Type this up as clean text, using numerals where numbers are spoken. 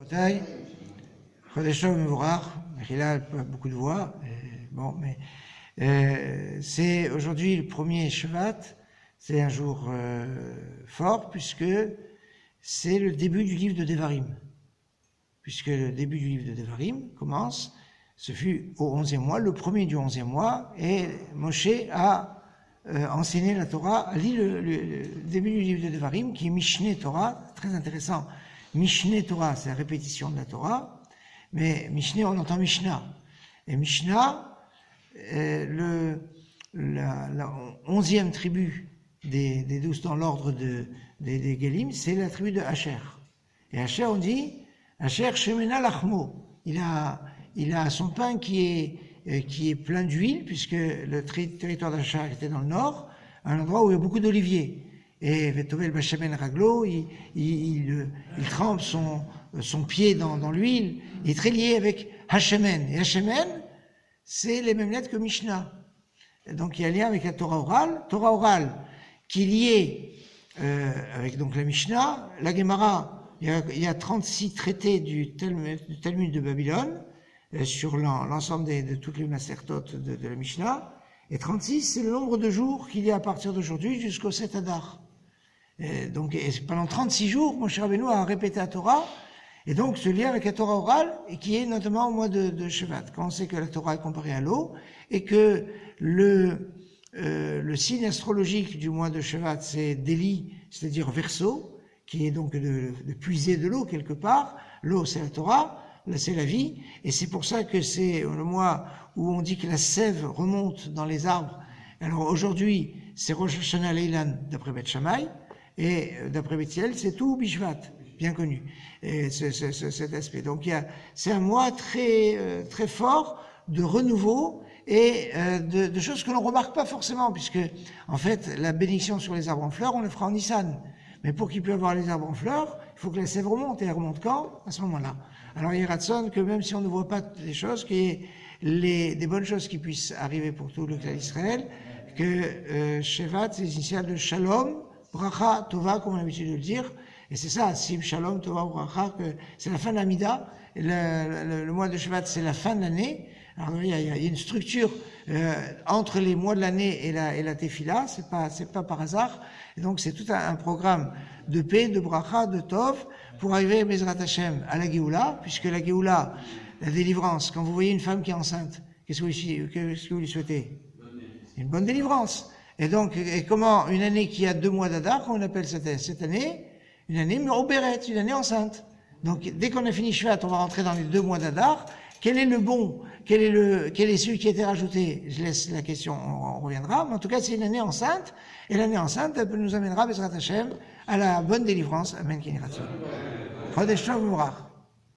Taï, Chodesh Tov Mevorach, Mechila, beaucoup de voix, bon, mais c'est aujourd'hui le premier Shevat, c'est un jour fort, puisque c'est le début du livre de Devarim. Puisque le début du livre de Devarim commence, ce fut au 11e mois, le premier du 11e mois, et Moshe a enseigné la Torah, a lu le début du livre de Devarim, qui est Mishneh Torah, très intéressant. Mishneh Torah, c'est la répétition de la Torah, mais Mishneh, on entend Mishnah. Et Mishnah, la 11e tribu des 12 dans l'ordre des Gelim, c'est la tribu de Asher. Et Asher, on dit, Asher Shemena Lachmo. Il a son pain qui est plein d'huile, puisque le territoire d'Asher était dans le nord, un endroit où il y a beaucoup d'oliviers. Et Vetovel Bachamen Raglo, il trempe son pied dans l'huile, il est très lié avec Hashemen. Et Hashemen, c'est les mêmes lettres que Mishnah. Donc il y a un lien avec la Torah orale, qui est liée avec donc la Mishnah, la Gemara. Il y a 36 traités du Talmud de Babylone sur l'ensemble de toutes les macertotes de la Mishnah. Et 36, c'est le nombre de jours qu'il y a à partir d'aujourd'hui jusqu'au 7 Adar. Donc, pendant 36 jours, Moshe Rabbeinu a répété la Torah, et donc ce lien avec la Torah orale, et qui est notamment au mois de Shevat, quand on sait que la Torah est comparée à l'eau, et que le signe astrologique du mois de Shevat, c'est Déli, c'est-à-dire Verseau, qui est donc de puiser de l'eau quelque part. L'eau, c'est la Torah, c'est la vie, et c'est pour ça que c'est le mois où on dit que la sève remonte dans les arbres. Alors aujourd'hui, c'est Rosh Hashanah Leilan d'après Beth Shammai, et d'après Beth Hillel, c'est tout Bishvat, bien connu, et cet aspect. Donc c'est un mois très très fort de renouveau et de choses que l'on remarque pas forcément, puisque en fait la bénédiction sur les arbres en fleurs, on le fera en Nissan. Mais pour qu'il puisse avoir les arbres en fleurs, il faut que la sève remonte. Et elle remonte quand? À ce moment-là. Alors il y a ratson que même si on ne voit pas les choses, qu'il y ait des bonnes choses qui puissent arriver pour tout le clan d'Israël, que Shevat, c'est les initiales de Shalom, Bracha, Tova, comme on a l'habitude de le dire. Et c'est ça, Sim, Shalom, Tova, Bracha, que c'est la fin de l'Amida. Le mois de Shevat, c'est la fin de l'année. Alors il y a une structure entre les mois de l'année et la Tefila, c'est pas par hasard. Et donc c'est tout un programme de paix, de bracha, de tov, pour arriver Bezrat Hashem à la Géoula, puisque la Géoula, la délivrance, quand vous voyez une femme qui est enceinte, qu'est-ce que vous lui souhaitez? Une bonne délivrance. Et donc, comment une année qui a 2 mois d'Adar, comment on appelle cette année? Une année Méobéret, une année enceinte. Donc dès qu'on a fini Shvat, on va rentrer dans les 2 mois d'Adar. Quel est le bon? Quel est celui qui a été rajouté? Je laisse la question, on reviendra. Mais en tout cas, c'est une année enceinte. Et l'année enceinte, elle nous amènera, Bezrat Hashem, à la bonne délivrance. Amen. Chodesh Tov Mevorach.